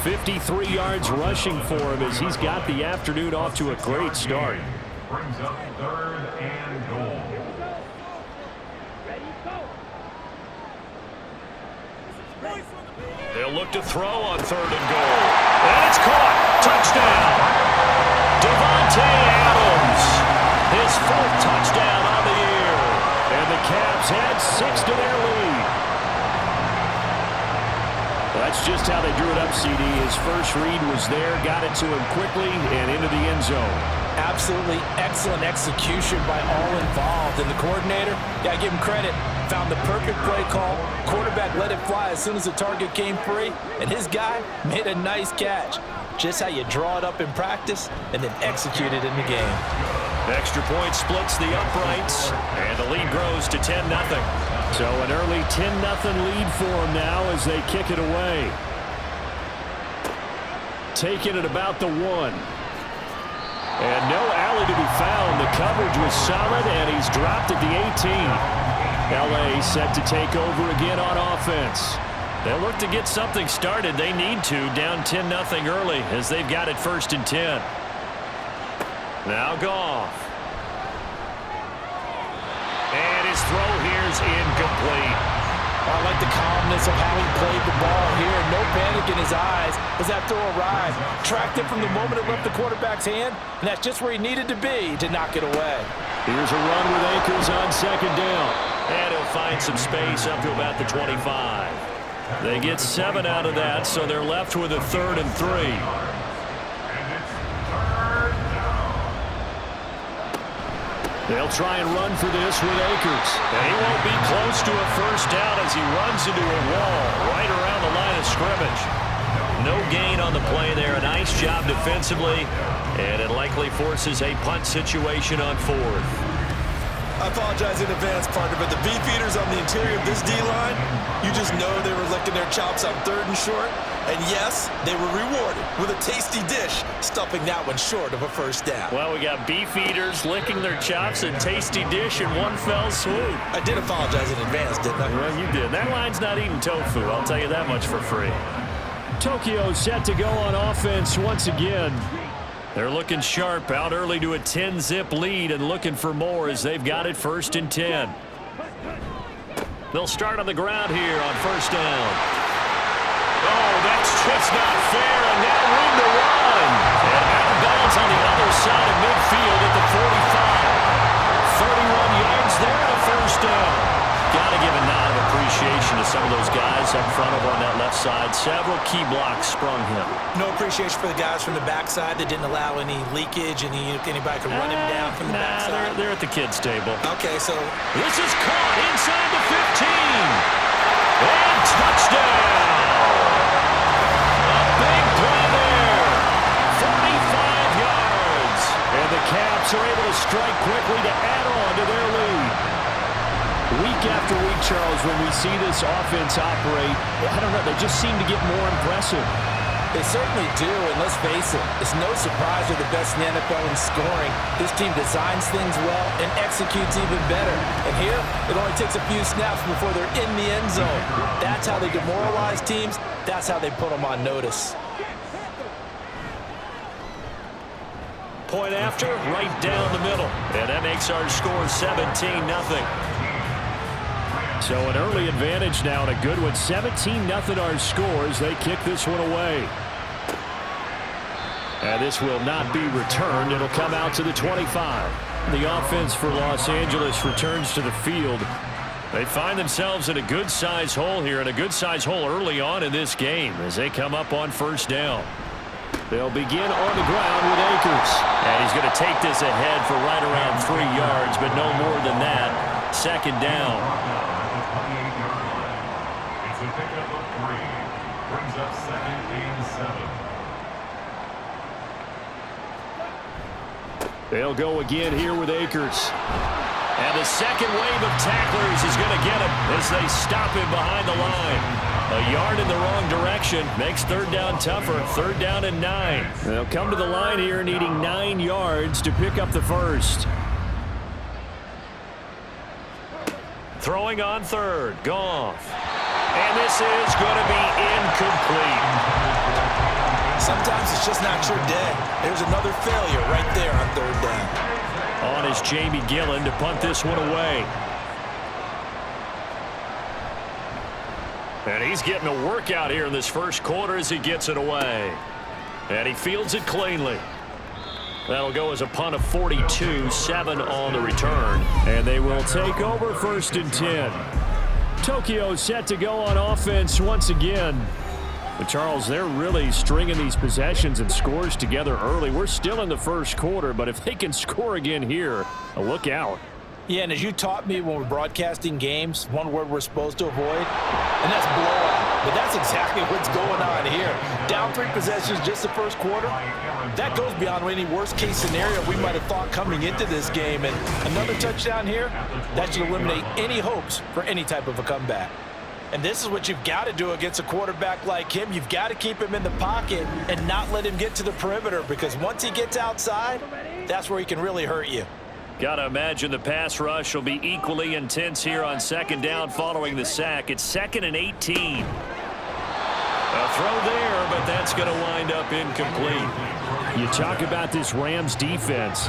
53 yards rushing for him as he's got the afternoon off to a great start. Brings up 3rd and goal. They'll look to throw on 3rd and goal. And it's caught. Touchdown. Devontae Adams. His 4th touchdown on the year. And the Cavs add 6 to their lead. Well, that's just how they drew it up, CD. His first read was there, got it to him quickly, and into the end zone. Absolutely excellent execution by all involved. And the coordinator, got to give him credit, found the perfect play call. Quarterback let it fly as soon as the target came free, and his guy made a nice catch. Just how you draw it up in practice and then execute it in the game. Extra point splits the uprights, and the lead grows to 10-0. So an early 10-0 lead for them now as they kick it away. Taking it about the 1. And no alley to be found. The coverage was solid, and he's dropped at the 18. L.A. set to take over again on offense. They'll look to get something started. They need to, down 10-0 early as they've got it 1st and 10. Now Goff. And his throw here's incomplete. I like the calmness of how he played the ball here. No panic in his eyes as that throw arrived. Tracked it from the moment it left the quarterback's hand, and that's just where he needed to be to knock it away. Here's a run with Akers on 2nd down. And he'll find some space up to about the 25. They get 7 out of that, so they're left with a 3rd and 3. They'll try and run for this with Akers. And he won't be close to a 1st down as he runs into a wall right around the line of scrimmage. No gain on the play there. A nice job defensively, and it likely forces a punt situation on 4th. I apologize in advance, partner, but the beefeaters on the interior of this D-line, you just know they were licking their chops on 3rd and short. And yes, they were rewarded with a tasty dish, stuffing that one short of a 1st down. Well, we got beefeaters licking their chops, a tasty dish in one fell swoop. I did apologize in advance, didn't I? Well, you did. That line's not eating tofu, I'll tell you that much for free. Tokyo set to go on offense once again. They're looking sharp, out early to a 10-zip lead and looking for more as they've got it 1st and 10. They'll start on the ground here on 1st down. Oh, that's just not fair, and now room to run. And out of bounds on the other side of midfield at the 45. 31 yards there and a 1st down. Got to give a nod of appreciation to some of those guys up front over on that left side. Several key blocks sprung him. No appreciation for the guys from the backside that didn't allow any leakage, and anybody could run him down from the backside. They're at the kids' table. Okay, so this is caught inside the 15. And touchdown. A big play there. 45 yards. And the Cavs are able to strike quickly to add on to their lead. Week after week, Charles, when we see this offense operate, I don't know, they just seem to get more impressive. They certainly do, and let's face it, it's no surprise they're the best in the NFL in scoring. This team designs things well and executes even better. And here, it only takes a few snaps before they're in the end zone. That's how they demoralize teams. That's how they put them on notice. Point after, right down the middle. And that makes our score 17-0. So an early advantage now and a good one. 17-0 our scores. They kick this one away. And this will not be returned. It'll come out to the 25. The offense for Los Angeles returns to the field. They find themselves in a good-sized hole here, and a good-sized hole early on in this game as they come up on 1st down. They'll begin on the ground with Akers. And he's going to take this ahead for right around 3 yards, but no more than that. 2nd down. It's a pickup of 3. Brings up 2nd and 7. They'll go again here with Akers. And the second wave of tacklers is going to get him as they stop him behind the line. A yard in the wrong direction makes 3rd down tougher. 3rd down and 9. They'll come to the line here needing 9 yards to pick up the 1st. Throwing on 3rd. Goff. And this is going to be incomplete. sometimes it's just not your day. There's another failure right there on third down. On is Jamie Gillen to punt this one away. And he's getting a workout here in this first quarter as he gets it away. And he fields it cleanly. That'll go as a punt of 42, 7 on the return. And they will take over 1st and 10. Tokyo set to go on offense once again. But Charles, they're really stringing these possessions and scores together early. We're still in the first quarter, but if they can score again here, look out. Yeah, and as you taught me when we're broadcasting games, one word we're supposed to avoid, and that's blowout. But that's exactly what's going on here. Down 3 possessions just the first quarter. That goes beyond any worst-case scenario we might have thought coming into this game. And another touchdown here, that should eliminate any hopes for any type of a comeback. And this is what you've got to do against a quarterback like him. You've got to keep him in the pocket and not let him get to the perimeter, because once he gets outside, that's where he can really hurt you. Got to imagine the pass rush will be equally intense here on 2nd down following the sack. It's 2nd and 18. A throw there, but that's going to wind up incomplete. You talk about this Rams defense.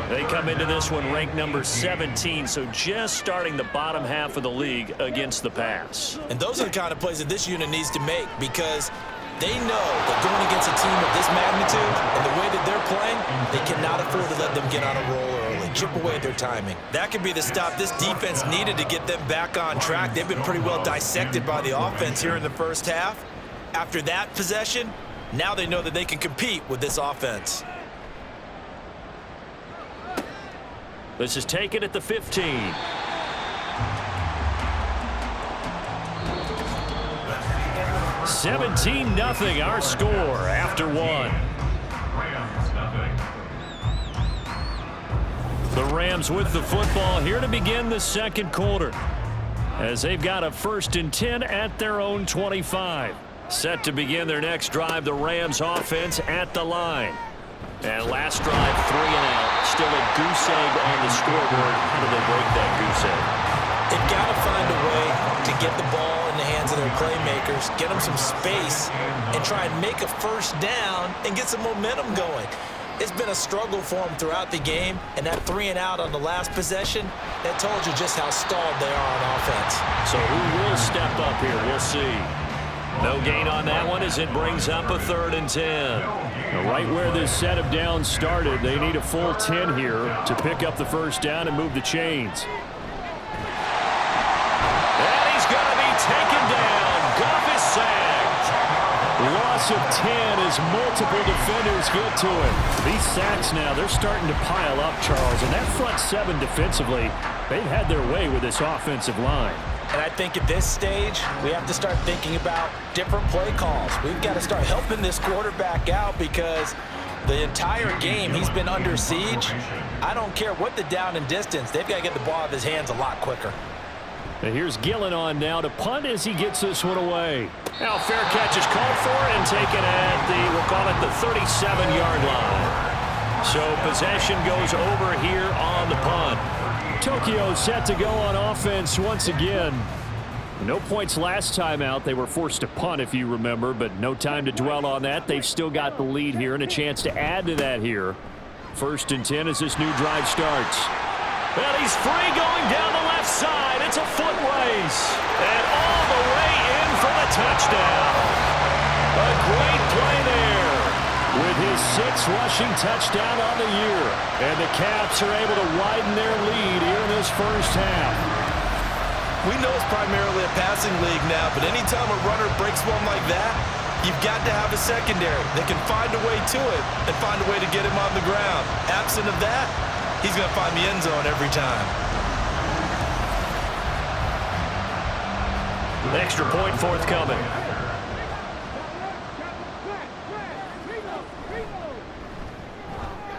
They come into this one ranked number 17, so just starting the bottom half of the league against the pass. And those are the kind of plays that this unit needs to make, because they know that going against a team of this magnitude and the way that they're playing, they cannot afford to let them get on a roll early, chip away at their timing. That could be the stop this defense needed to get them back on track. They've been pretty well dissected by the offense here in the first half. After that possession, now they know that they can compete with this offense. This is taken at the 15. $17-0 our score after 1. The Rams with the football here to begin the second quarter, as they've got a 1st and 10 at their own 25. Set to begin their next drive, the Rams offense at the line. And last drive, 3 and out. Still a goose egg on the scoreboard. How do they break that goose egg? They've got to find a way to get the ball in the hands of their playmakers, get them some space, and try and make a 1st down and get some momentum going. It's been a struggle for them throughout the game, and that 3 and out on the last possession, that told you just how stalled they are on offense. So who will step up here? We'll see. No gain on that one as it brings up a 3rd and 10. Now, right where this set of downs started, they need a full 10 here to pick up the 1st down and move the chains. And he's going to be taken down. Goff is sacked. Loss of 10 as multiple defenders get to him. These sacks now, they're starting to pile up, Charles. And that front 7 defensively, they've had their way with this offensive line. And I think at this stage, we have to start thinking about different play calls. We've got to start helping this quarterback out, because the entire game he's been under siege. I don't care what the down and distance. They've got to get the ball out of his hands a lot quicker. And here's Gillen on now to punt as he gets this one away. Now fair catch is called for and taken at we'll call it the 37-yard line. So possession goes over here on the punt. Tokyo set to go on offense once again. No points last time out. They were forced to punt, if you remember, but no time to dwell on that. They've still got the lead here and a chance to add to that here. 1st and 10 as this new drive starts. And he's free going down the left side. It's a foot race. And all the way in for the touchdown. A great play there. With his 6th rushing touchdown on the year. And the Caps are able to widen their lead here in this first half. We know it's primarily a passing league now, but anytime a runner breaks one like that, you've got to have a secondary that can find a way to it and find a way to get him on the ground. Absent of that, he's going to find the end zone every time. Extra point forthcoming.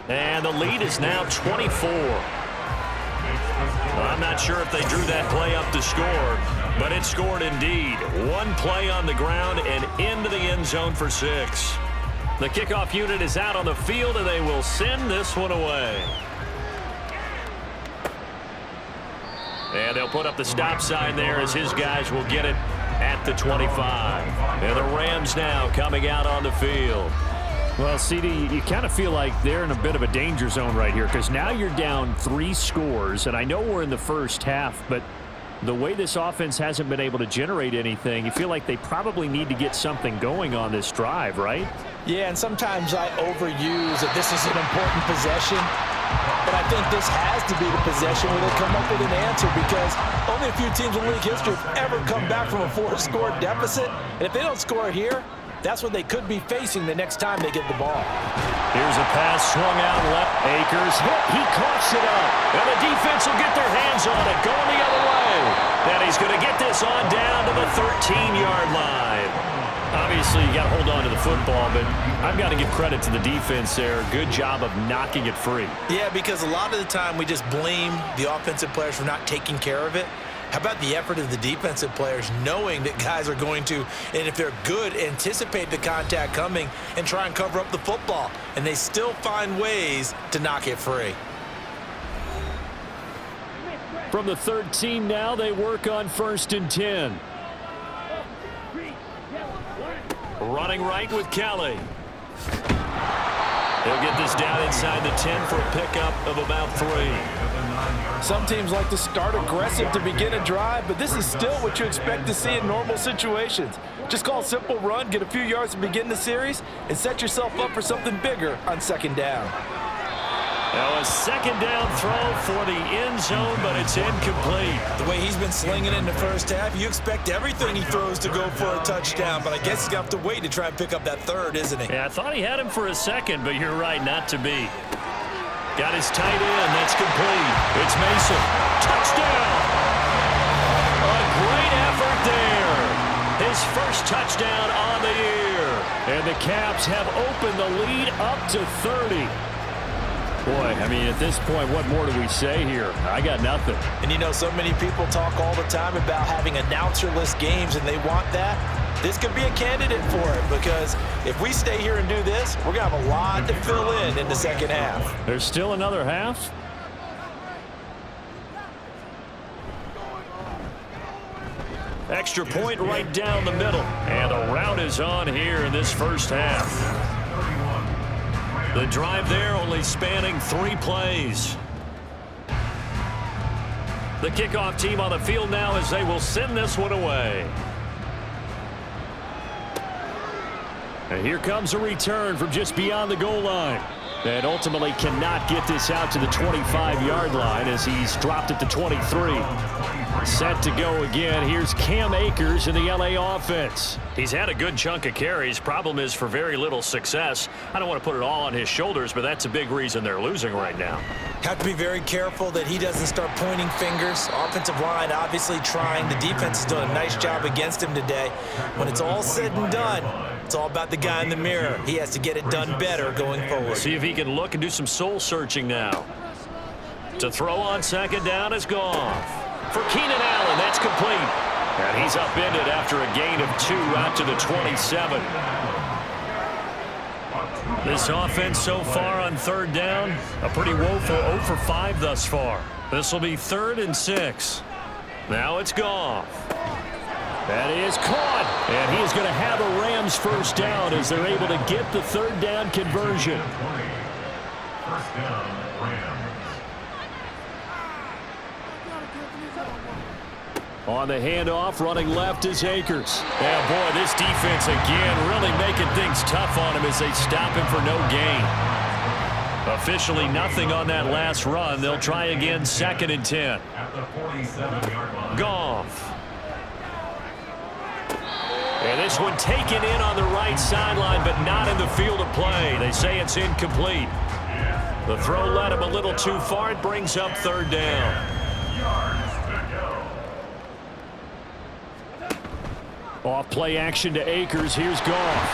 And the lead is now 24. I'm not sure if they drew that play up to score, but it scored indeed. One play on the ground and into the end zone for 6. The kickoff unit is out on the field, and they will send this one away. And they'll put up the stop sign there as his guys will get it at the 25. And the Rams now coming out on the field. Well, CD, you kind of feel like they're in a bit of a danger zone right here because now you're down 3 scores, and I know we're in the first half, but the way this offense hasn't been able to generate anything, you feel like they probably need to get something going on this drive, right? Yeah, and sometimes I overuse that this is an important possession, but I think this has to be the possession where they come up with an answer because only a few teams in league history have ever come back from a 4-score deficit, and if they don't score here, that's what they could be facing the next time they get the ball. Here's a pass swung out left. Akers hit. He coughs it up. And the defense will get their hands on it. Going the other way. And he's going to get this on down to the 13-yard line. Obviously, you got to hold on to the football, but I've got to give credit to the defense there. Good job of knocking it free. Yeah, because a lot of the time we just blame the offensive players for not taking care of it. How about the effort of the defensive players knowing that guys are going to, and if they're good, anticipate the contact coming and try and cover up the football. And they still find ways to knock it free. From the 13 now, they work on 1st and 10. Running right with Kelly. He'll get this down inside the 10 for a pickup of about 3. Some teams like to start aggressive to begin a drive, but this is still what you expect to see in normal situations. Just call a simple run, get a few yards to begin the series, and set yourself up for something bigger on 2nd down. Now a 2nd down throw for the end zone, but it's incomplete. The way he's been slinging it in the first half, you expect everything he throws to go for a touchdown, but I guess he's going to have to wait to try and pick up that 3rd, isn't he? Yeah, I thought he had him for a second, but you're right, not to be. Got his tight end. That's complete. It's Mason. Touchdown! A great effort there. His first touchdown on the year. And the Caps have opened the lead up to 30. Boy, I mean, at this point, what more do we say here? I got nothing. And you know, so many people talk all the time about having announcer-less games, and they want that. This could be a candidate for it because if we stay here and do this, we're going to have a lot to fill in the 2nd half. There's still another half. Extra point right down the middle. And the route is on here in this first half. The drive there only spanning 3 plays. The kickoff team on the field now as they will send this one away. And here comes a return from just beyond the goal line. And ultimately cannot get this out to the 25-yard line as he's dropped it to 23. Set to go again. Here's Cam Akers in the LA offense. He's had a good chunk of carries. Problem is for very little success. I don't want to put it all on his shoulders, but that's a big reason they're losing right now. Have to be very careful that he doesn't start pointing fingers. Offensive line obviously trying. The defense has done a nice job against him today. When it's all said and done, it's all about the guy in the mirror. He has to get it done better going forward. See if he can look and do some soul searching now. To throw on 2nd down is Goff. For Keenan Allen, that's complete. And he's upended after a gain of 2 out to the 27. This offense so far on 3rd down, a pretty woeful 0 for 5 thus far. This will be 3rd and 6. Now it's Goff. That is caught. And he is going to have a Rams first down as they're able to get the 3rd down conversion. First down, Rams. On the handoff, running left is Akers. Yeah, boy, this defense again really making things tough on him as they stop him for no gain. Officially nothing on that last run. They'll try again 2nd and 10. At the 47-yard line. Goff. And this one taken in on the right sideline, but not in the field of play. They say it's incomplete. The throw led him a little too far. It brings up 3rd down. Off play action to Akers. Here's Goff.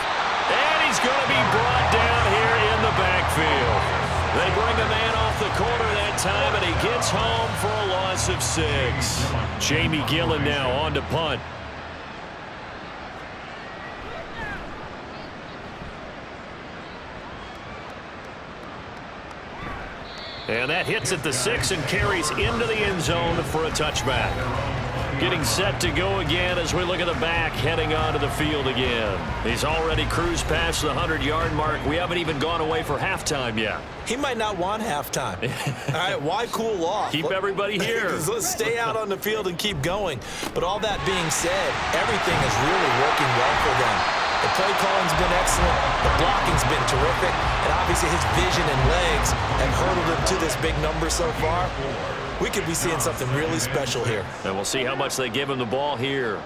And he's going to be brought down here in the backfield. They bring a man off the corner that time, and he gets home for a loss of 6. Jamie Gillen now on to punt. And that hits at the 6 and carries into the end zone for a touchback. Getting set to go again as we look at the back heading onto the field again. He's already cruised past the 100-yard mark. We haven't even gone away for halftime yet. He might not want halftime. All right, why cool off? Keep everybody here. Let's stay out on the field and keep going. But all that being said, everything is really working well for them. The play calling's been excellent. The blocking's been terrific. And obviously his vision and legs have hurdled him to this big number so far. We could be seeing something really special here. And we'll see how much they give him the ball here.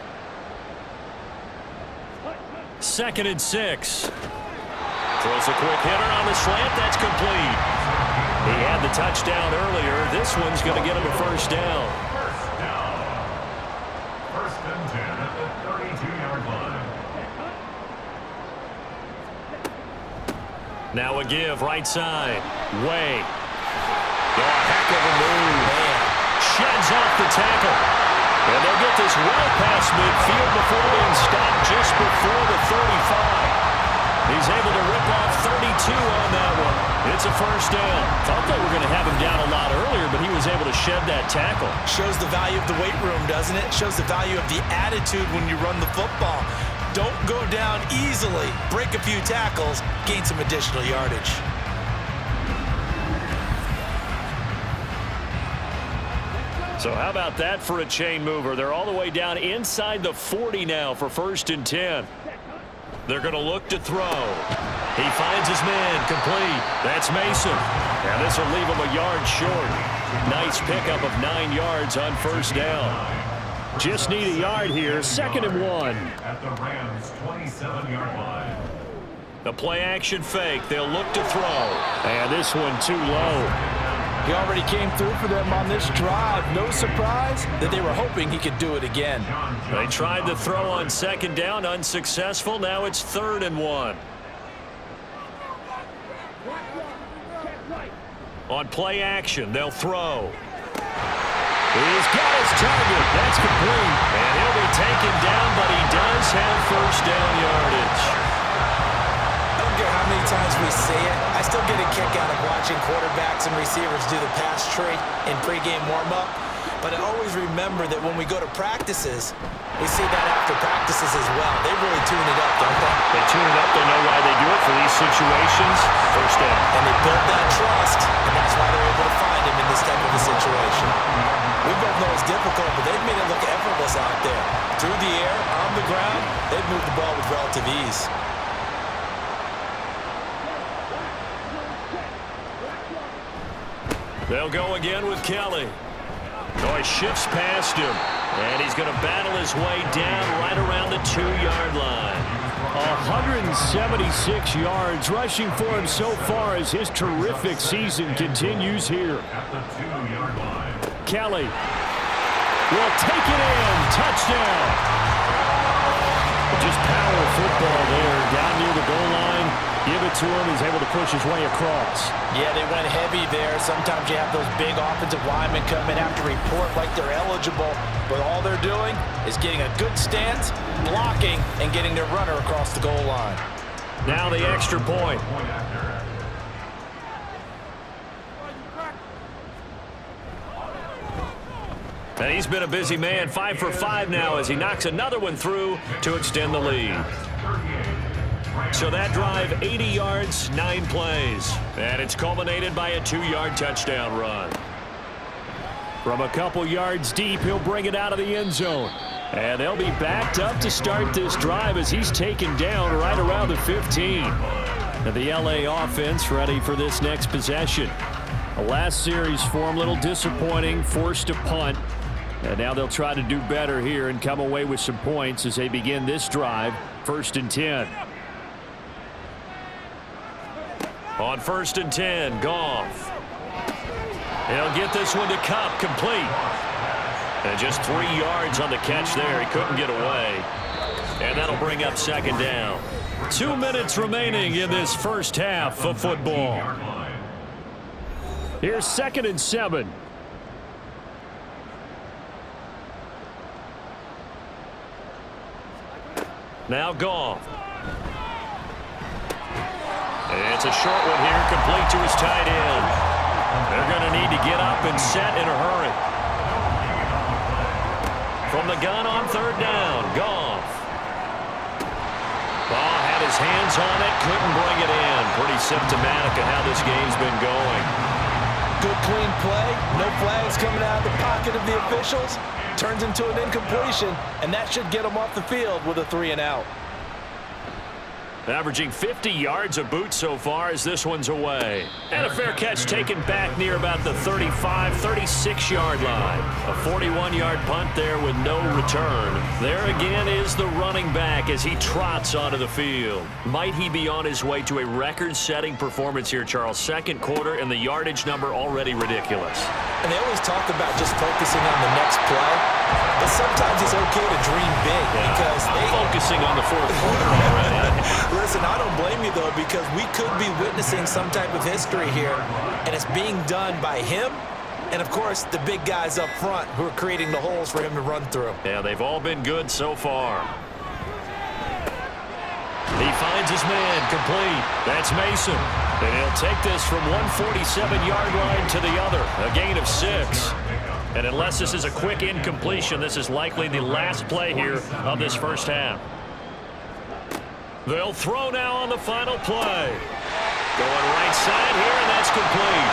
2nd and 6. Throws a quick hitter on the slant. That's complete. He had the touchdown earlier. This one's going to get him a first down. First down. 1st and 10 at the 32-yard line. Now a give, right side. Way. Oh, heck of a move. Man. Sheds off the tackle. And they'll get this well past midfield before being stopped just before the 35. He's able to rip off 32 on that one. It's a first down. Thought they were going to have him down a lot earlier, but he was able to shed that tackle. Shows the value of the weight room, doesn't it? Shows the value of the attitude when you run the football. Don't go down easily. Break a few tackles, gain some additional yardage. So how about that for a chain mover? They're all the way down inside the 40 now for 1st and 10. They're going to look to throw. He finds his man, complete. That's Mason. And this will leave him a yard short. Nice pickup of 9 yards on first down. Just need a yard here, 2nd and 1. At the Rams' 27-yard line. The play action fake. They'll look to throw. And this one too low. He already came through for them on this drive. No surprise that they were hoping he could do it again. They tried to throw on 2nd down, unsuccessful. Now it's 3rd and 1. On play action, they'll throw. He's got his target. That's complete. And he'll be taken down, but he does have first down yardage. I don't care how many times we see it. I still get a kick out of watching quarterbacks and receivers do the pass tree in pregame warm-up. But I always remember that when we go to practices, we see that after practices as well. They really tune it up, don't they? They tune it up. They know why they do it for these situations. First down. And they build that trust, and that's why they're able to find him in this type of a situation. We both know it's difficult, but they've made it look effortless out there. Through the air, on the ground, they've moved the ball with relative ease. They'll go again with Kelly. Oh, he shifts past him. And he's going to battle his way down right around the 2-yard line. 176 yards rushing for him so far as his terrific season continues here. At the 2-yard line. Kelly will take it in. Touchdown. Just power football there down near the goal line. Give it to him. He's able to push his way across. Yeah, they went heavy there. Sometimes you have those big offensive linemen come in after report like they're eligible, but all they're doing is getting a good stance, blocking, and getting their runner across the goal line. Now the extra point. And he's been a busy man, 5 for 5 now as he knocks another one through to extend the lead. So that drive, 80 yards, 9 plays. And it's culminated by a 2-yard touchdown run. From a couple yards deep, he'll bring it out of the end zone. And they'll be backed up to start this drive as he's taken down right around the 15. And the LA offense ready for this next possession. The last series for him, a little disappointing, forced to punt. And now they'll try to do better here and come away with some points as they begin this drive, 1st and 10. On 1st and 10, Goff. He'll get this one to Cup, complete. And just 3 yards on the catch there. He couldn't get away. And that'll bring up 2nd down. 2 minutes remaining in this first half of football. Here's 2nd and 7. Now Goff. It's a short one here, complete to his tight end. They're going to need to get up and set in a hurry. From from the gun on third down. Goff. Ball had his hands on it, couldn't bring it in. Pretty symptomatic of how this game's been going. Good clean play. No flags coming out of the pocket of the officials. Turns into an incompletion, and that should get him off the field with a 3-and-out. Averaging 50 yards a boot so far as this one's away. And a fair catch taken back near about the 35, 36-yard line. A 41-yard punt there with no return. There again is the running back as he trots onto the field. Might he be on his way to a record-setting performance here, Charles? Second quarter and the yardage number already ridiculous. And they always talk about just focusing on the next play. But sometimes it's okay to dream big because they're focusing on the fourth quarter already. Listen, I don't blame you, though, because we could be witnessing some type of history here, and it's being done by him and, of course, the big guys up front who are creating the holes for him to run through. Yeah, they've all been good so far. He finds his man complete. That's Mason. And he'll take this from 147-yard line to the other. A gain of 6. And unless this is a quick incompletion, this is likely the last play here of this first half. They'll throw now on the final play. Going right side here, and that's complete.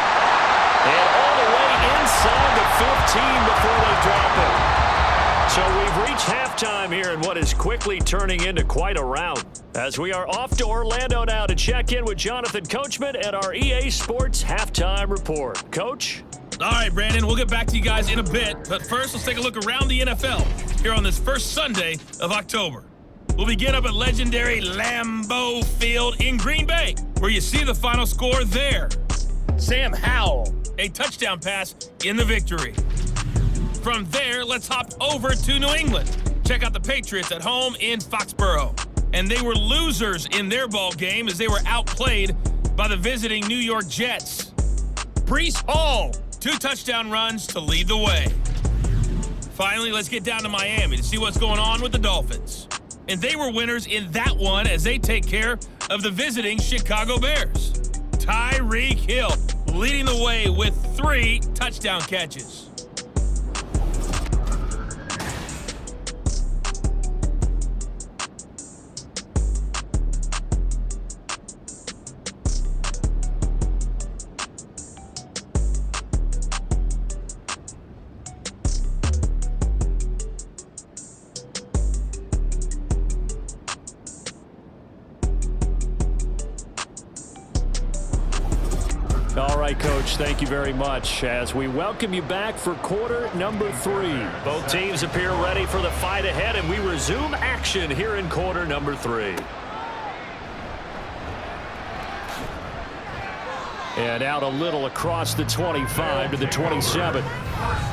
And all the way inside the 15 before they drop it. So we've reached halftime here in what is quickly turning into quite a rout. As we are off to Orlando now to check in with Jonathan Coachman at our EA Sports Halftime Report. Coach? All right, Brandon, we'll get back to you guys in a bit. But first, let's take a look around the NFL here on this first Sunday of October. We'll begin up at legendary Lambeau Field in Green Bay, where you see the final score there. Sam Howell, a touchdown pass in the victory. From there, let's hop over to New England. Check out the Patriots at home in Foxborough. And they were losers in their ball game as they were outplayed by the visiting New York Jets. Breece Hall, 2 touchdown runs to lead the way. Finally, let's get down to Miami to see what's going on with the Dolphins. And they were winners in that one as they take care of the visiting Chicago Bears. Tyreek Hill leading the way with 3 touchdown catches. All right, Coach, thank you very much as we welcome you back for quarter number 3. Both teams appear ready for the fight ahead, and we resume action here in quarter number 3. And out a little across the 25 to the 27.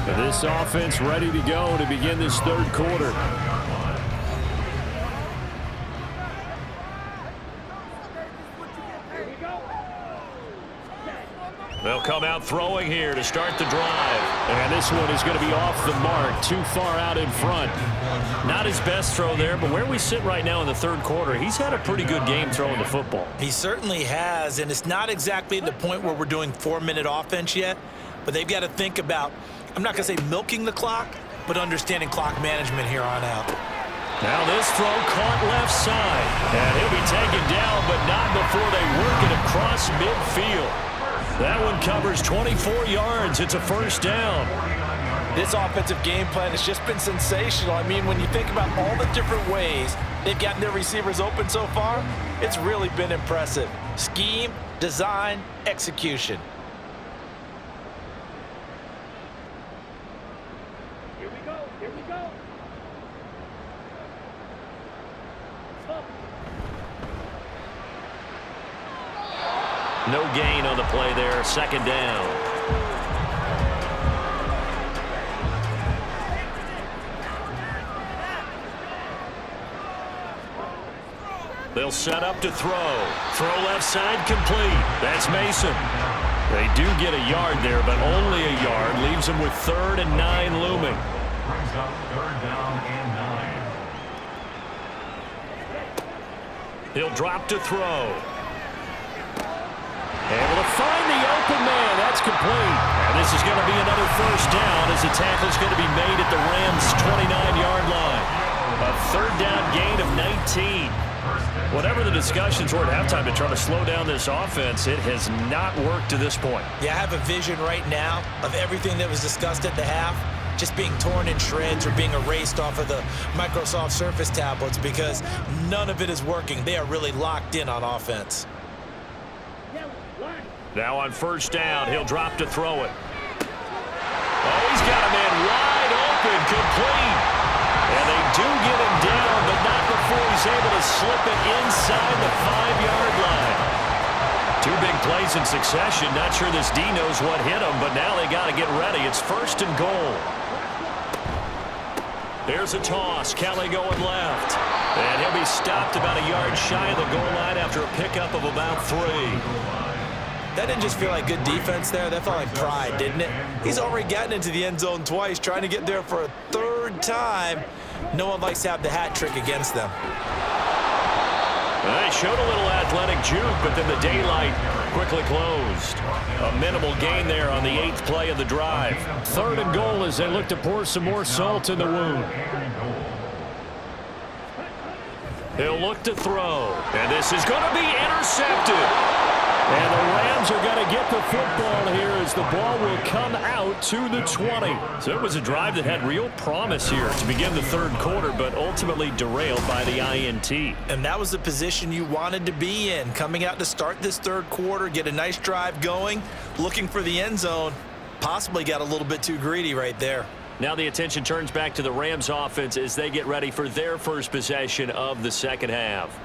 This offense ready to go to begin this third quarter. They'll come out throwing here to start the drive. And this one is going to be off the mark, too far out in front. Not his best throw there, but where we sit right now in the third quarter, he's had a pretty good game throwing the football. He certainly has, and it's not exactly at the point where we're doing 4-minute offense yet, but they've got to think about, I'm not going to say milking the clock, but understanding clock management here on out. Now this throw caught left side, and he'll be taken down, but not before they work it across midfield. That one covers 24 yards. It's a first down. This offensive game plan has just been sensational. I mean, when you think about all the different ways they've gotten their receivers open so far, it's really been impressive. Scheme, design, execution. Here we go. Here we go. No gain on the play there. Second down. They'll set up to throw. Throw left side complete. That's Mason. They do get a yard there, but only a yard. Leaves them with 3rd and 9 looming. Brings up 3rd down and 9. He'll drop to throw. Able to find the open man. That's complete. And this is going to be another first down as as the tackle's going to be made at the Rams' 29-yard line. A third down gain of 19. Whatever the discussions were at halftime to try to slow down this offense, it has not worked to this point. Yeah, I have a vision right now of everything that was discussed at the half just being torn in shreds or being erased off of the Microsoft Surface tablets because none of it is working. They are really locked in on offense. Now on first down, he'll drop to throw it. Oh, he's got a man wide open, complete. And they do get him down, but not before he's able to slip it inside the 5-yard line. Two big plays in succession. Not sure this D knows what hit him, but now they got to get ready. It's first and goal. There's a toss. Kelly going left. And he'll be stopped about a yard shy of the goal line after a pickup of about 3. That didn't just feel like good defense there. That felt like pride, didn't it? He's already gotten into the end zone twice, trying to get there for a third time. No one likes to have the hat trick against them. They showed a little athletic juke, but then the daylight quickly closed. A minimal gain there on the 8th play of the drive. Third and goal as they look to pour some more salt in the wound. He'll look to throw, and this is going to be intercepted. And the Rams are going to get the football here as the ball will come out to the 20. So it was a drive that had real promise here to begin the third quarter, but ultimately derailed by the INT. And that was the position you wanted to be in, coming out to start this third quarter, get a nice drive going, looking for the end zone. Possibly got a little bit too greedy right there. Now the attention turns back to the Rams offense as they get ready for their first possession of the second half.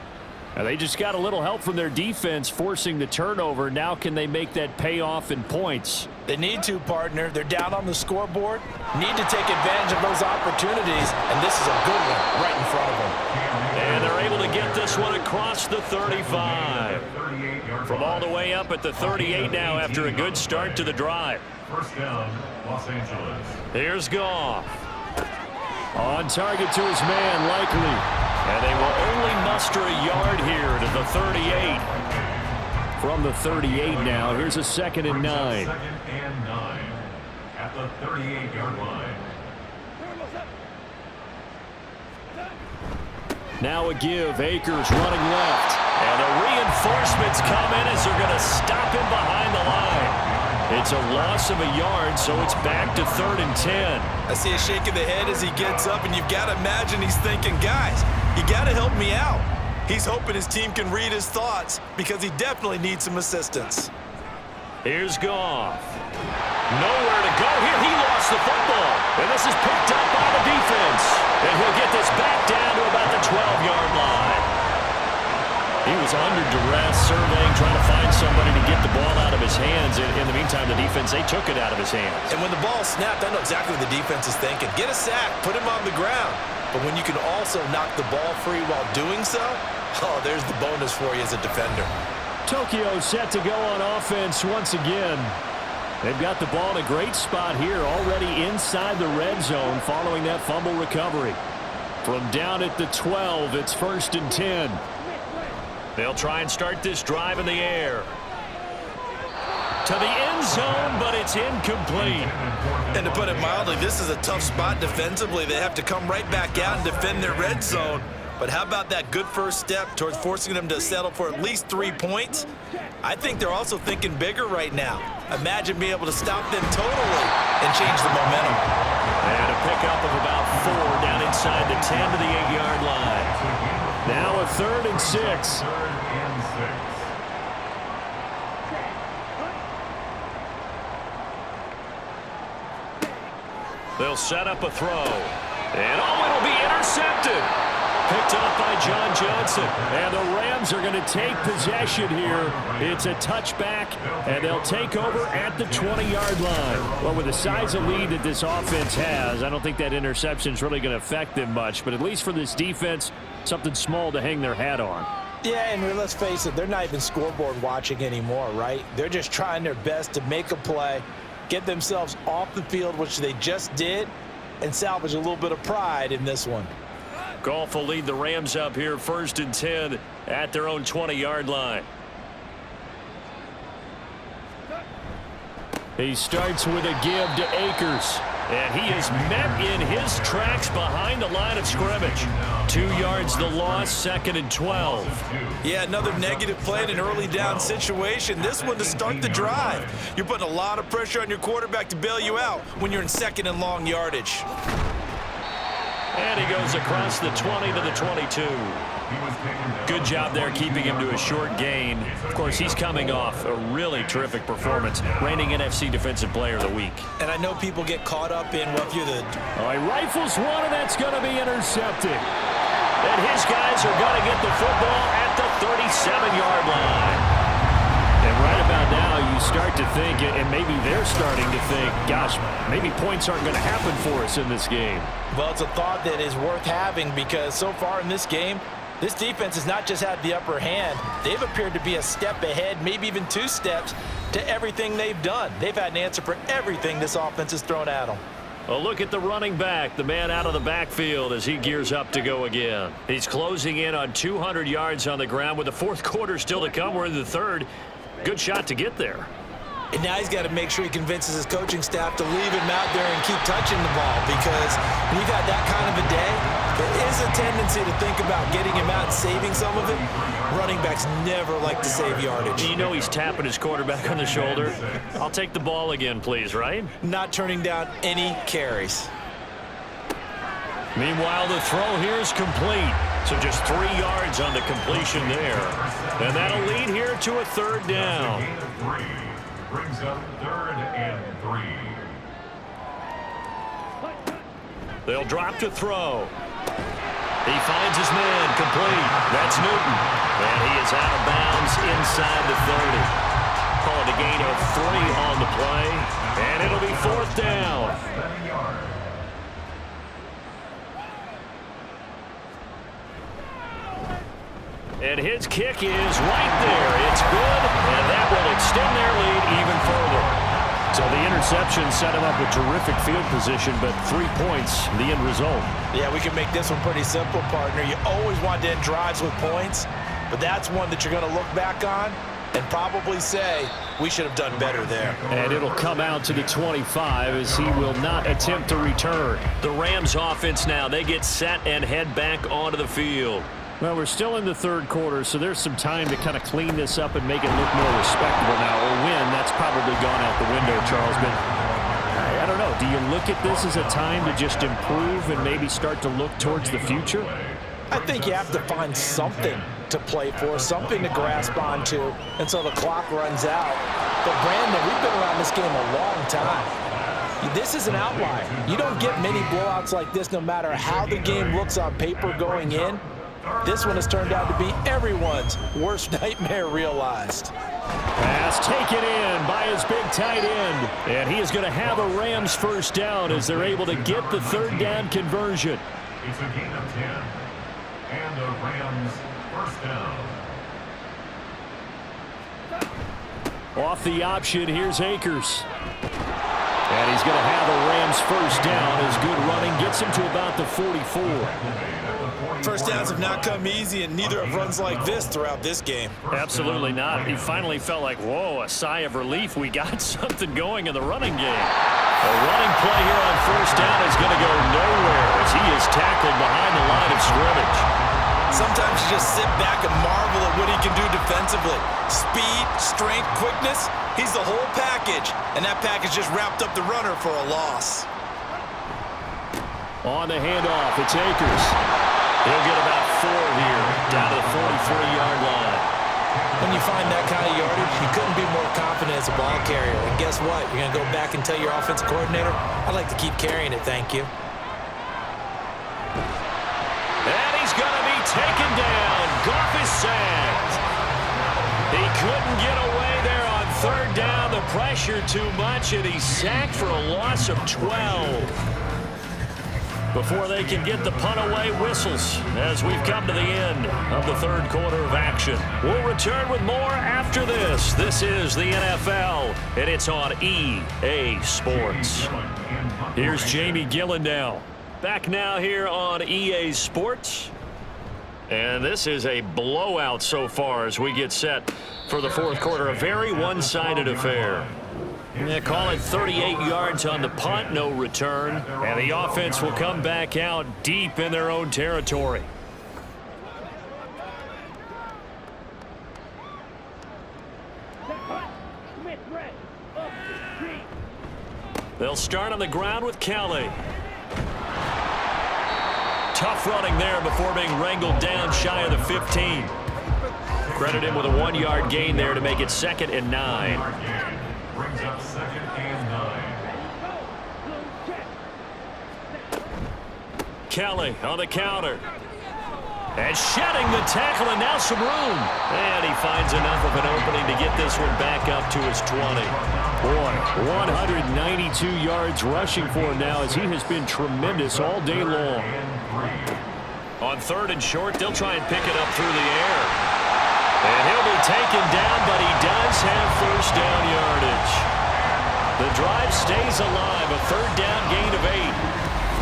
And they just got a little help from their defense forcing the turnover. Now can they make that pay off in points? They need to, partner. They're down on the scoreboard. Need to take advantage of those opportunities, and this is a good one right in front of them. And they're able to get this one across the 35. From all the way up at the 38 now after a good start to the drive. First down, Los Angeles. Here's Goff. On target to his man, Likely. And they will only muster a yard here to the 38. From the 38 now, here's a 2nd and 9. 2nd and 9 at the 38-yard line. Now a give. Akers running left. And the reinforcements come in as they're going to stop him behind the line. It's a loss of a yard, so it's back to 3rd and 10. I see a shake of the head as he gets up, and you've got to imagine he's thinking, guys, you got to help me out. He's hoping his team can read his thoughts because he definitely needs some assistance. Here's Goff. Nowhere to go here. He lost the football. And this is picked up by the defense. And he'll get this back down to about the 12-yard line. He was under duress, surveying, trying to find somebody to get the ball out of his hands. In the meantime, the defense, they took it out of his hands. And when the ball snapped, I know exactly what the defense is thinking. Get a sack, put him on the ground. But when you can also knock the ball free while doing so, oh, there's the bonus for you as a defender. Tokyo set to go on offense once again. They've got the ball in a great spot here, already inside the red zone following that fumble recovery. From down at the 12, it's 1st and 10. They'll try and start this drive in the air. To the end zone, but it's incomplete. And to put it mildly, this is a tough spot defensively. They have to come right back out and defend their red zone. But how about that good first step towards forcing them to settle for at least 3 points? I think they're also thinking bigger right now. Imagine being able to stop them totally and change the momentum. And a pickup of about 4 down inside the 10 to the 8-yard line. Now a 3rd and 6. 3rd and 6. They'll set up a throw. And it'll be intercepted. Picked up by John Johnson. And the Rams are going to take possession here. It's a touchback, and they'll take over at the 20-yard line. Well, with the size of lead that this offense has, I don't think that interception is really going to affect them much. But at least for this defense, something small to hang their hat on. Yeah, and let's face it, they're not even scoreboard watching anymore, right? They're just trying their best to make a play, get themselves off the field, which they just did, and salvage a little bit of pride in this one. Goff will lead the Rams up here 1st and 10 at their own 20-yard line. He starts with a give to Akers. And he is met in his tracks behind the line of scrimmage. 2 yards the loss, 2nd and 12. Yeah, another negative play in an early down situation. This one to start the drive. You're putting a lot of pressure on your quarterback to bail you out when you're in 2nd and long yardage. And he goes across the 20 to the 22. Good job there keeping him to a short gain. Of course, he's coming off a really terrific performance, reigning NFC Defensive Player of the Week. And I know people get caught up in, well, if you're the... All right, rifles one, and that's going to be intercepted. And his guys are going to get the football at the 37-yard line. And right about now, you start to think, and maybe they're starting to think, gosh, maybe points aren't going to happen for us in this game. Well, it's a thought that is worth having because so far in this game, this defense has not just had the upper hand. They've appeared to be a step ahead, maybe even 2 steps, to everything they've done. They've had an answer for everything this offense has thrown at them. A look at the running back, the man out of the backfield as he gears up to go again. He's closing in on 200 yards on the ground with the 4th quarter still to come. We're in the 3rd. Good shot to get there. And now he's got to make sure he convinces his coaching staff to leave him out there and keep touching the ball, because when you've had that kind of a day, there is a tendency to think about getting him out and saving some of it. Running backs never like to save yardage. You know he's tapping his quarterback on the shoulder. I'll take the ball again, please, right? Not turning down any carries. Meanwhile, the throw here is complete. So just 3 yards on the completion there. And that'll lead here to a 3rd down. Brings up 3rd and 3. They'll drop to throw. He finds his man complete. That's Newton. And he is out of bounds inside the 30. Calling a gain of 3 on the play. And it'll be 4th down. And his kick is right there. It's good, and that will extend their lead even further. So the interception set him up with terrific field position, but 3 points, the end result. Yeah, we can make this one pretty simple, partner. You always want to end drives with points, but that's one that you're going to look back on and probably say, we should have done better there. And it'll come out to the 25 as he will not attempt to return. The Rams offense now, they get set and head back onto the field. Well, we're still in the 3rd quarter, so there's some time to kind of clean this up and make it look more respectable now. Or win, that's probably gone out the window, Charles. But I don't know. Do you look at this as a time to just improve and maybe start to look towards the future? I think you have to find something to play for, something to grasp onto until the clock runs out. But, Brandon, we've been around this game a long time. This is an outlier. You don't get many blowouts like this no matter how the game looks on paper going in. This one has turned out to be everyone's worst nightmare realized. Pass taken in by his big tight end. And he is going to have a Rams 1st down as they're able to get the 3rd down conversion. It's a gain of 10. And the Rams 1st down. Off the option, here's Akers. And he's going to have a Rams 1st down as good running gets him to about the 44. First downs have not come easy, and neither have runs like this throughout this game. Absolutely not. He finally felt like, whoa, a sigh of relief. We got something going in the running game. A running play here on 1st down is going to go nowhere as he is tackled behind the line of scrimmage. Sometimes you just sit back and marvel at what he can do defensively. Speed, strength, quickness, he's the whole package. And that package just wrapped up the runner for a loss. On the handoff, it's Akers. He'll get about 4 here, down to the 43-yard line. When you find that kind of yardage, you couldn't be more confident as a ball carrier. And guess what? You're going to go back and tell your offensive coordinator, I'd like to keep carrying it, thank you. And he's going to be taken down. Goff is sacked. He couldn't get away there on 3rd down. The pressure too much, and he's sacked for a loss of 12. Before they can get the punt away whistles as we've come to the end of the 3rd quarter of action. We'll return with more after this. This is the NFL, and it's on EA Sports. Here's Jamie Gillen back now here on EA Sports. And this is a blowout so far as we get set for the 4th quarter. A very one-sided affair. Yeah, call it 38 yards on the punt, no return. And the offense will come back out deep in their own territory. They'll start on the ground with Kelly. Tough running there before being wrangled down shy of the 15. Credit him with a 1-yard gain there to make it 2nd and 9. Brings up 2nd and 9. Kelly on the counter. And shedding the tackle, and now some room. And he finds enough of an opening to get this one back up to his 20. Boy, 192 yards rushing for him now as he has been tremendous all day long. On 3rd and short, they'll try and pick it up through the air. And he'll be taken down, but he does have 1st down yardage. The drive stays alive, a 3rd down gain of 8.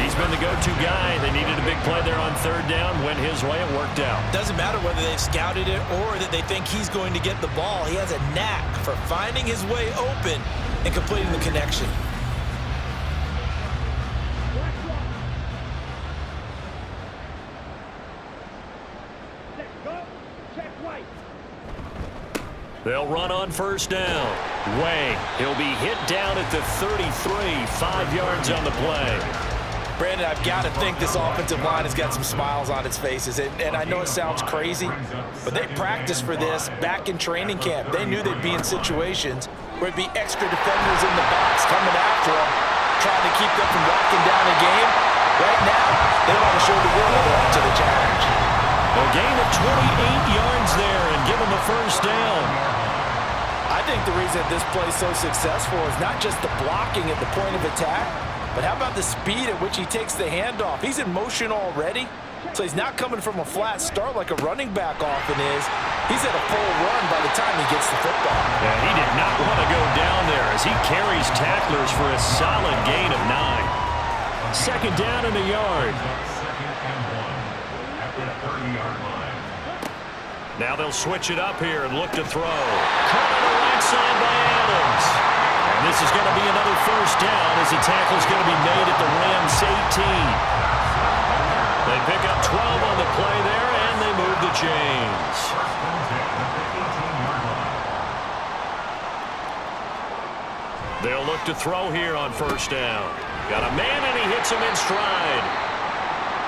He's been the go-to guy. They needed a big play there on 3rd down. Went his way. It worked out. Doesn't matter whether they've scouted it or that they think he's going to get the ball. He has a knack for finding his way open and completing the connection. They'll run on 1st down. Way. He'll be hit down at the 33. 5 yards on the play. Brandon, I've got to think this offensive line has got some smiles on its faces. And I know it sounds crazy, but they practiced for this back in training camp. They knew they'd be in situations where it'd be extra defenders in the box coming after them, trying to keep them from locking down a game. Right now, they want to show the world they're up to the challenge. A gain of 28 yards there and give them a 1st down. I think the reason this play is so successful is not just the blocking at the point of attack, but how about the speed at which he takes the handoff? He's in motion already, so he's not coming from a flat start like a running back often is. He's at a full run by the time he gets the football. Yeah, he did not want to go down there as he carries tacklers for a solid gain of 9. 2nd down and a yard. Now they'll switch it up here and look to throw. Caught on the right side by Adams. And this is going to be another 1st down as the tackle's going to be made at the Rams 18. They pick up 12 on the play there, and they move the chains. They'll look to throw here on 1st down. Got a man, and he hits him in stride.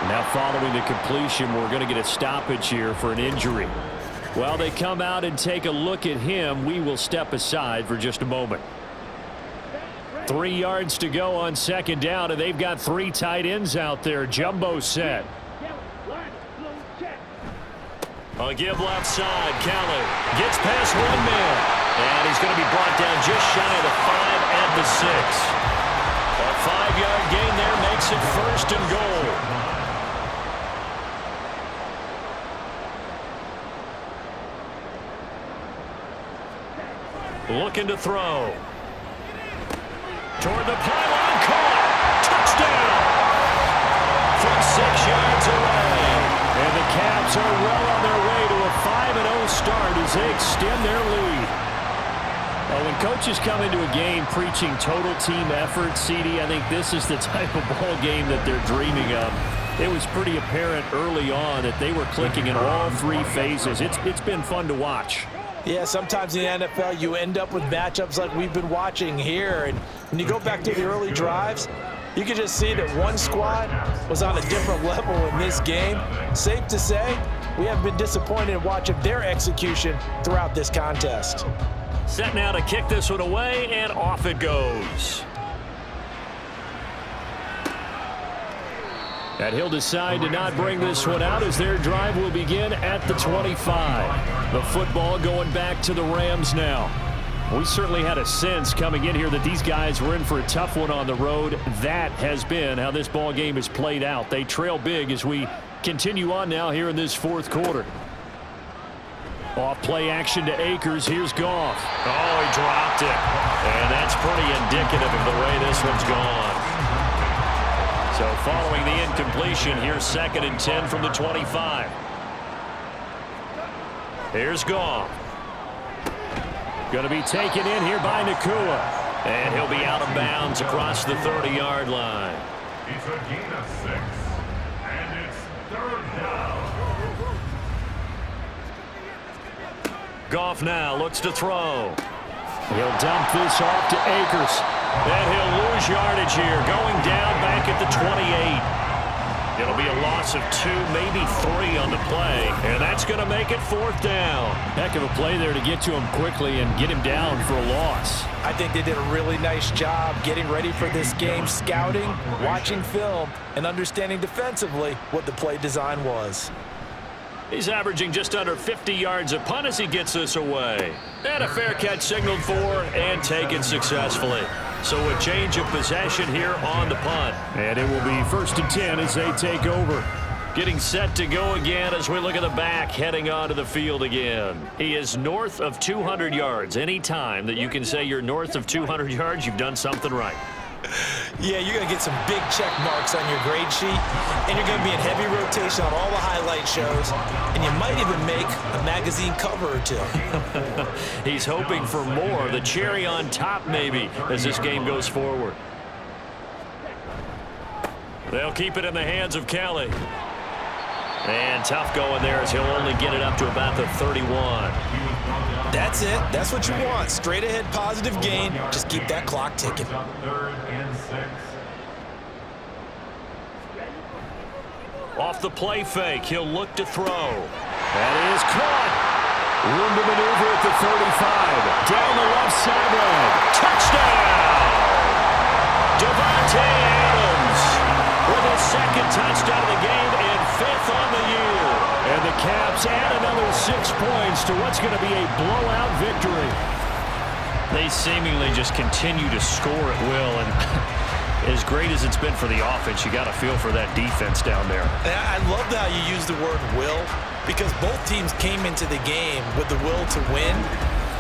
Now following the completion, we're going to get a stoppage here for an injury. While they come out and take a look at him, we will step aside for just a moment. 3 yards to go on 2nd down, and they've got 3 tight ends out there. Jumbo set. A give left side. Kelly gets past 1 man. And he's going to be brought down just shy of the 5 at the 6. A 5-yard gain there makes it 1st and goal. Looking to throw. Toward the pylon, caught. Touchdown. From 6 yards away. And the Cavs are well on their way to a 5-0 start as they extend their lead. Well, when coaches come into a game preaching total team effort, CD, I think this is the type of ball game that they're dreaming of. It was pretty apparent early on that they were clicking in all 3 phases. It's been fun to watch. Yeah, sometimes in the NFL you end up with matchups like we've been watching here. And when you go back to the early drives, you can just see that one squad was on a different level in this game. Safe to say, we have been disappointed in watching their execution throughout this contest. Set now to kick this one away, and off it goes. And he'll decide to not bring this one out as their drive will begin at the 25. The football going back to the Rams now. We certainly had a sense coming in here that these guys were in for a tough one on the road. That has been how this ball game has played out. They trail big as we continue on now here in this 4th quarter. Off play action to Akers. Here's Goff. Oh, he dropped it. And that's pretty indicative of the way this one's gone. So following the incompletion, here's 2nd and 10 from the 25. Here's Goff. Going to be taken in here by Nakua. And he'll be out of bounds across the 30-yard line. It's a gain of 6. And it's 3rd down. Goff now looks to throw. He'll dump this off to Akers. And he'll lose yardage here, going down back at the 28. It'll be a loss of 2, maybe 3 on the play. And that's going to make it 4th down. Heck of a play there to get to him quickly and get him down for a loss. I think they did a really nice job getting ready for this game, scouting, watching film, and understanding defensively what the play design was. He's averaging just under 50 yards a punt as he gets this away. And a fair catch signaled for and taken successfully. So a change of possession here on the punt. And it will be 1st and 10 as they take over. Getting set to go again as we look at the back heading onto the field again. He is north of 200 yards. Any time that you can say you're north of 200 yards, you've done something right. Yeah, you're going to get some big check marks on your grade sheet, and you're going to be in heavy rotation on all the highlight shows, and you might even make a magazine cover or 2. He's hoping for more, the cherry on top maybe, as this game goes forward. They'll keep it in the hands of Kelly. And tough going there as he'll only get it up to about the 31. That's it. That's what you want. Straight ahead positive gain. Just keep that clock ticking. 3rd and 6. Off the play fake, he'll look to throw. That is caught. Room to maneuver at the 35. Down the left sideline. Touchdown! Devontae Adams with his 2nd touchdown of the game and 5th on the year. And the Caps add another 6 points to what's going to be a blowout victory. They seemingly just continue to score at will, and as great as it's been for the offense, you got to feel for that defense down there. I love how you use the word will, because both teams came into the game with the will to win,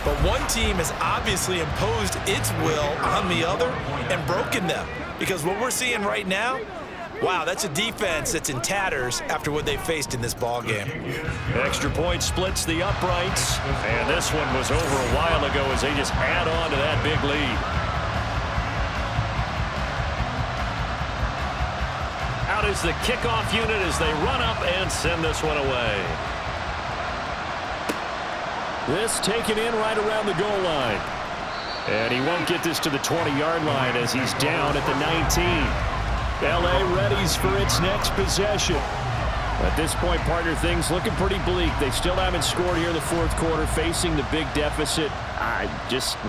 but one team has obviously imposed its will on the other and broken them, because what we're seeing right now, wow, that's a defense that's in tatters after what they faced in this ball game. Extra point splits the uprights, and this one was over a while ago as they just add on to that big lead. Out is the kickoff unit as they run up and send this one away. This taken in right around the goal line. And he won't get this to the 20-yard line as he's down at the 19. L.A. readies for its next possession. At this point, partner, things looking pretty bleak. They still haven't scored here in the 4th quarter, facing the big deficit.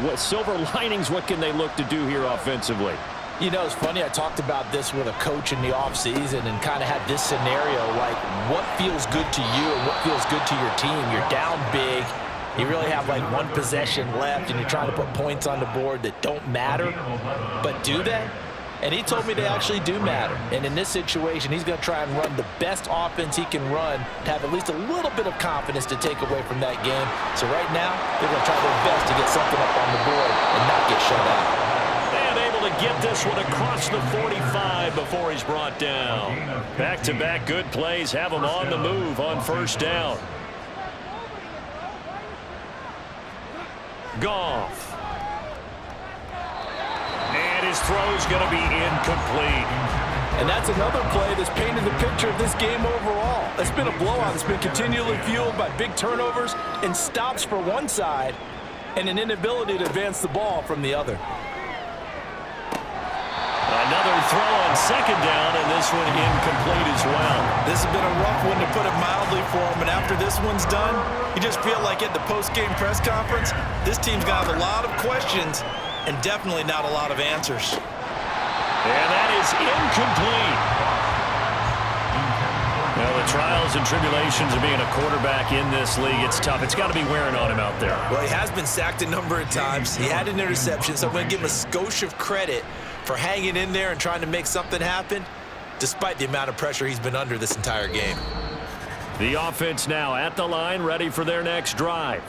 What silver linings, what can they look to do here offensively? You know, it's funny, I talked about this with a coach in the offseason and kind of had this scenario, like what feels good to you and what feels good to your team. You're down big. You really have like 1 possession left, and you're trying to put points on the board that don't matter. But do they? And he told me they actually do matter. And in this situation, he's going to try and run the best offense he can run to have at least a little bit of confidence to take away from that game. So right now, they're going to try their best to get something up on the board and not get shut out. And able to get this one across the 45 before he's brought down. Back-to-back good plays have him on the move on 1st down. Goff. And his throw's going to be incomplete. And that's another play that's painted the picture of this game overall. It's been a blowout. It's been continually fueled by big turnovers and stops for one side and an inability to advance the ball from the other. Another throw on 2nd down, and this one incomplete as well. This has been a rough one, to put it mildly, for him, and after this one's done, you just feel like at the post-game press conference, this team's got a lot of questions and definitely not a lot of answers. And that is incomplete. Well, the trials and tribulations of being a quarterback in this league, it's tough. It's got to be wearing on him out there. Well, he has been sacked a number of times. He had an interception, so I'm going to give him a skosh of credit for hanging in there and trying to make something happen, despite the amount of pressure he's been under this entire game. The offense now at the line, ready for their next drive.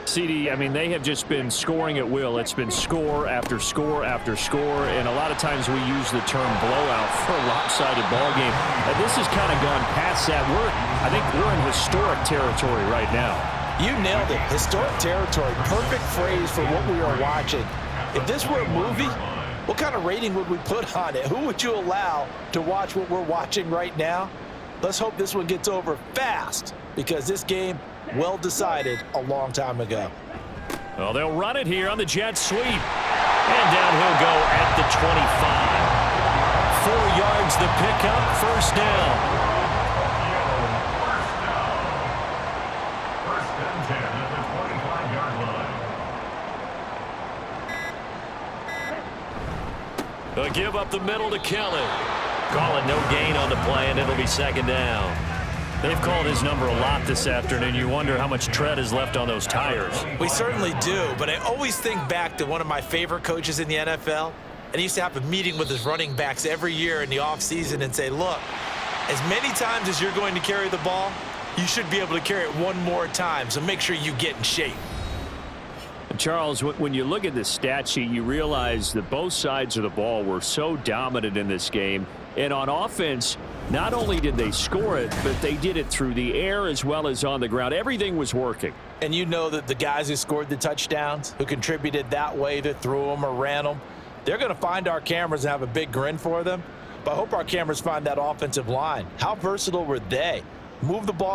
CD, I mean, they have just been scoring at will. It's been score after score after score, and a lot of times we use the term blowout for a lopsided ball game. And this has kind of gone past that. I think we're in historic territory right now. You nailed it. Historic territory. Perfect phrase for what we are watching. If this were a movie, what kind of rating would we put on it? Who would you allow to watch what we're watching right now? Let's hope this one gets over fast, because this game, well decided a long time ago. Well, they'll run it here on the jet sweep. And down he'll go at the 25. 4 yards the pickup, first down. First and 10 at the 25-yard line. They'll give up the middle to Kelly. Call it no gain on the play, and it'll be second down. They've called his number a lot this afternoon. You wonder how much tread is left on those tires. We certainly do, but I always think back to one of my favorite coaches in the NFL, and he used to have a meeting with his running backs every year in the offseason and say, look, as many times as you're going to carry the ball, you should be able to carry it one more time, so make sure you get in shape. Charles, when you look at the stat sheet, you realize that both sides of the ball were so dominant in this game. And on offense, not only did they score it, but they did it through the air as well as on the ground. Everything was working. And you know that the guys who scored the touchdowns, who contributed that way, that threw them or ran them, they're going to find our cameras and have a big grin for them. But I hope our cameras find that offensive line. How versatile were they? Move the ball